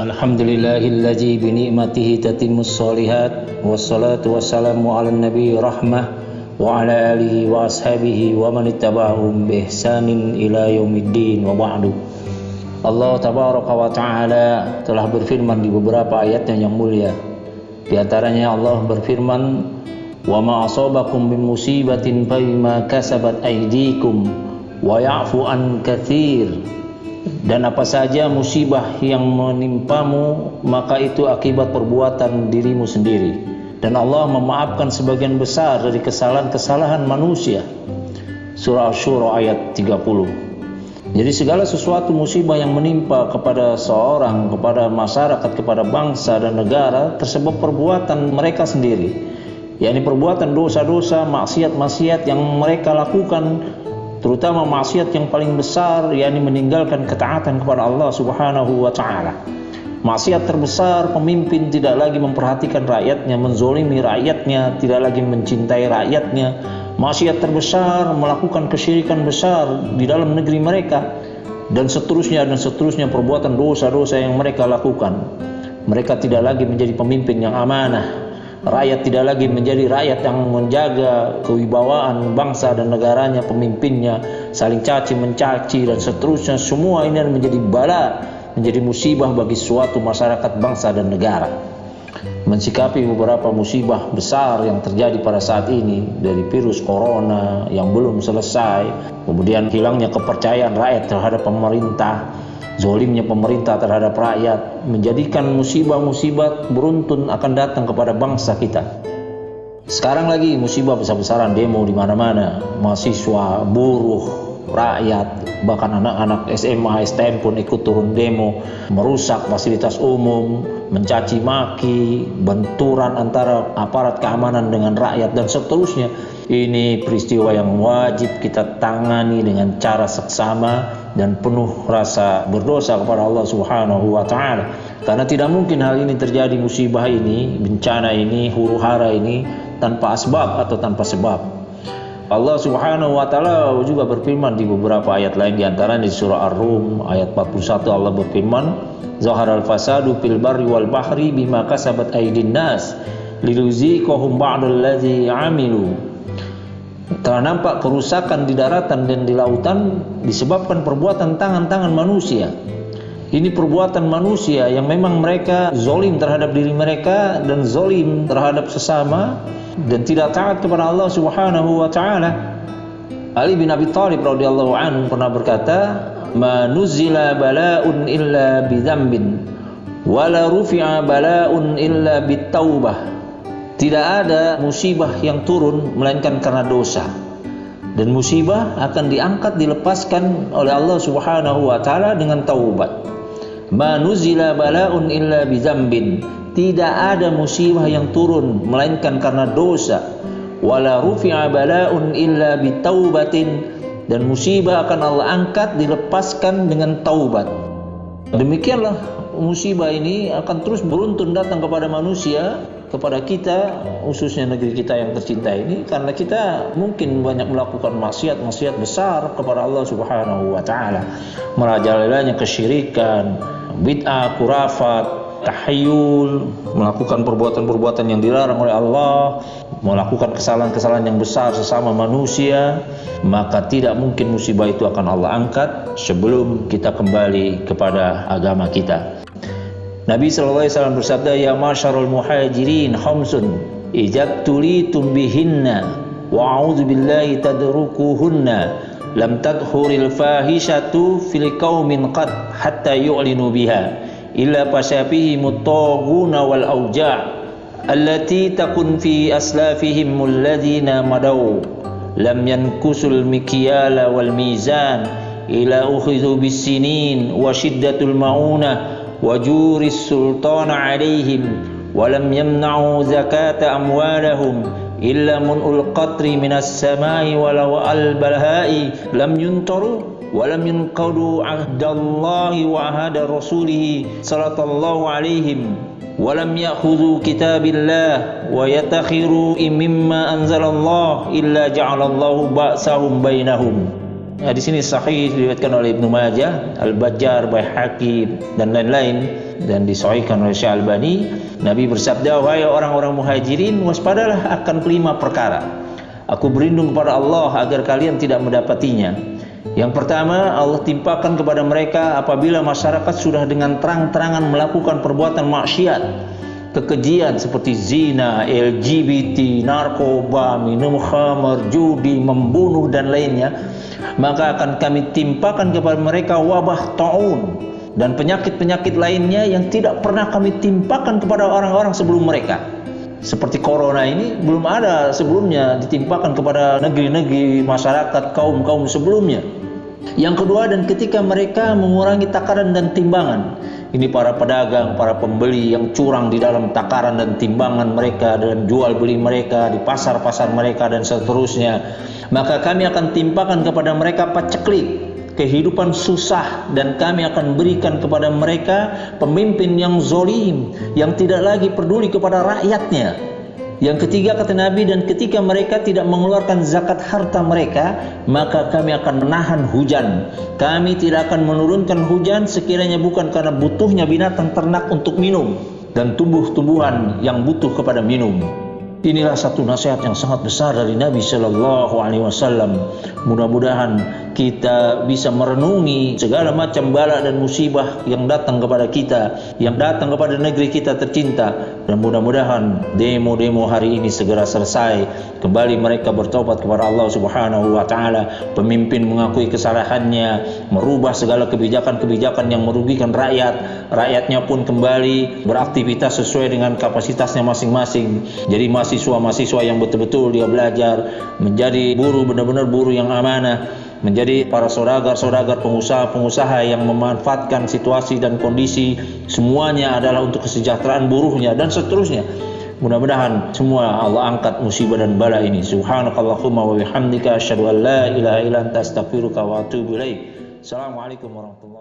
Alhamdulillahilladzi bi ni'matihi tatimmus shalihat wassalatu wassalamu ala nabi rahmah wa ala alihi wa ashabihi wa man ittaba'ahum bi ihsanin ila yaumiddin wa ba'du. Allah tabaraka wa ta'ala telah berfirman di beberapa ayatnya yang mulia. Di antaranya Allah berfirman, wa ma asabakum min musibatin fa bima kasabat aydikum wa ya'fu an katsir. Dan apa saja musibah yang menimpamu, maka itu akibat perbuatan dirimu sendiri. Dan Allah memaafkan sebagian besar dari kesalahan-kesalahan manusia. Surah Asy-Syura ayat 30. Jadi segala sesuatu musibah yang menimpa kepada seorang, kepada masyarakat, kepada bangsa dan negara tersebab perbuatan mereka sendiri. yakni perbuatan dosa-dosa, maksiat-maksiat yang mereka lakukan, terutama maksiat yang paling besar, yakni meninggalkan ketaatan kepada Allah Subhanahu wa taala. Maksiat terbesar, pemimpin tidak lagi memperhatikan rakyatnya, menzolimi rakyatnya, tidak lagi mencintai rakyatnya. Maksiat terbesar, melakukan kesyirikan besar di dalam negeri mereka, dan seterusnya perbuatan dosa-dosa yang mereka lakukan. Mereka tidak lagi menjadi pemimpin yang amanah. Rakyat tidak lagi menjadi rakyat yang menjaga kewibawaan bangsa dan negaranya, pemimpinnya saling caci mencaci dan seterusnya. Semua ini menjadi bala, menjadi musibah bagi suatu masyarakat, bangsa dan negara. Mensikapi beberapa musibah besar yang terjadi pada saat ini, dari virus corona yang belum selesai, kemudian hilangnya kepercayaan rakyat terhadap pemerintah, zolimnya pemerintah terhadap rakyat, menjadikan musibah-musibah beruntun akan datang kepada bangsa kita. Sekarang lagi musibah besar-besaran, demo di mana-mana, mahasiswa, buruh, rakyat, bahkan anak-anak SMA, STM pun ikut turun demo, merusak fasilitas umum, mencaci maki, benturan antara aparat keamanan dengan rakyat dan seterusnya. Ini peristiwa yang wajib kita tangani dengan cara seksama dan penuh rasa berdosa kepada Allah Subhanahu wa taala. Karena tidak mungkin hal ini terjadi, musibah ini, bencana ini, huru-hara ini tanpa asbab atau tanpa sebab. Allah Subhanahu wa taala juga berfirman di beberapa ayat lain, di antaranya di surah Ar-Rum ayat 41 Allah berfirman, zaharal fasadu fil barri wal bahri bima kasabat aydin nas liruziqahum ba'dal ladzi 'amilu. Telah nampak kerusakan di daratan dan di lautan disebabkan perbuatan tangan-tangan manusia. Ini perbuatan manusia yang memang mereka zolim terhadap diri mereka dan zolim terhadap sesama dan tidak taat kepada Allah Subhanahu wa taala. Ali bin Abi Thalib radhiyallahu anhu pernah berkata, "Ma nuzila bala'un illa bidzambin wa la rufi'a bala'un illa bitaubah." Tidak ada musibah yang turun melainkan karena dosa. Dan musibah akan diangkat, dilepaskan oleh Allah Subhanahu wa taala dengan taubat. Ma nuzila bala'un illa bidzambin. Tidak ada musibah yang turun melainkan karena dosa. Wala rufi'a bala'un illa bitaubatin. Dan musibah akan Allah angkat, dilepaskan dengan taubat. Demikianlah musibah ini akan terus beruntun datang kepada manusia, kepada kita, khususnya negeri kita yang tercinta ini, karena kita mungkin banyak melakukan maksiat besar kepada Allah Subhanahu wa taala. Merajalelanya kesyirikan, bid'ah, khurafat, tahayyul, melakukan perbuatan-perbuatan yang dilarang oleh Allah, melakukan kesalahan-kesalahan yang besar sesama manusia, maka tidak mungkin musibah itu akan Allah angkat sebelum kita kembali kepada agama kita. Nabi SAW bersabda, ya masyarul muhajirin khamsun ijab tulitum bihinna wa a'udzu billahi tadrukuhunna lam tadhuril fahishatu fil qaumin qad hatta yu'linu biha illa fasyafihi muttaghuna wal auja' allati takun fi aslafihim alladhina madaw lam yankusul mikyala wal mizan ila ukhidhu bis sinin wa shiddatul maunah وجور السلطان عليهم ولم يمنعوا زكاة أموالهم إلا منء القطر من السماء ولو البلهاء لم ينطروا ولم ينقضوا عهد الله وعهد رسوله صلى الله عليهم ولم يأخذوا كتاب الله ويتخروا مما أنزل الله إلا جعل الله بأسهم بينهم. Di sini sahih diriwayatkan oleh Ibnu Majah, Al-Bajjar, Baihaqi dan lain-lain, dan disahihkan oleh Syekh Albani. Nabi bersabda, "Wahai orang-orang muhajirin, waspadalah akan kelima perkara. Aku berlindung kepada Allah agar kalian tidak mendapatinya. Yang pertama, Allah timpakan kepada mereka apabila masyarakat sudah dengan terang-terangan melakukan perbuatan maksiat, kekejian seperti zina, LGBT, narkoba, minum khamar, judi, membunuh dan lainnya, maka akan kami timpakan kepada mereka wabah taun dan penyakit-penyakit lainnya yang tidak pernah kami timpakan kepada orang-orang sebelum mereka." Seperti corona ini belum ada sebelumnya ditimpakan kepada negeri-negeri, masyarakat, kaum-kaum sebelumnya. Yang kedua, dan ketika mereka mengurangi takaran dan timbangan, ini para pedagang, para pembeli yang curang di dalam takaran dan timbangan mereka dan jual beli mereka di pasar-pasar mereka dan seterusnya, maka kami akan timpakan kepada mereka paceklik, kehidupan susah, dan kami akan berikan kepada mereka pemimpin yang zalim, yang tidak lagi peduli kepada rakyatnya. Yang ketiga, kata Nabi, dan ketika mereka tidak mengeluarkan zakat harta mereka, maka kami akan menahan hujan. Kami tidak akan menurunkan hujan sekiranya bukan karena butuhnya binatang ternak untuk minum dan tumbuh-tumbuhan yang butuh kepada minum. Inilah satu nasihat yang sangat besar dari Nabi Shallallahu Alaihi Wasallam. Mudah-mudahan kita bisa merenungi segala macam bala dan musibah yang datang kepada kita, yang datang kepada negeri kita tercinta, dan mudah-mudahan demo-demo hari ini segera selesai. Kembali mereka bertobat kepada Allah Subhanahu Wa Taala. Pemimpin mengakui kesalahannya, merubah segala kebijakan-kebijakan yang merugikan rakyat. Rakyatnya pun kembali beraktivitas sesuai dengan kapasitasnya masing-masing. Jadi mahasiswa-mahasiswa yang betul-betul dia belajar menjadi buruh, benar-benar buruh yang amanah, menjadi para saudagar-saudagar, pengusaha-pengusaha yang memanfaatkan situasi dan kondisi, semuanya adalah untuk kesejahteraan buruhnya dan seterusnya. Mudah-mudahan semua Allah angkat musibah dan bala ini. Subhanakallahumma wa bihamdika asyhadu an la ilaha illa anta astaghfiruka wa atubu ilaik. Assalamualaikum warahmatullahi wabarakatuh.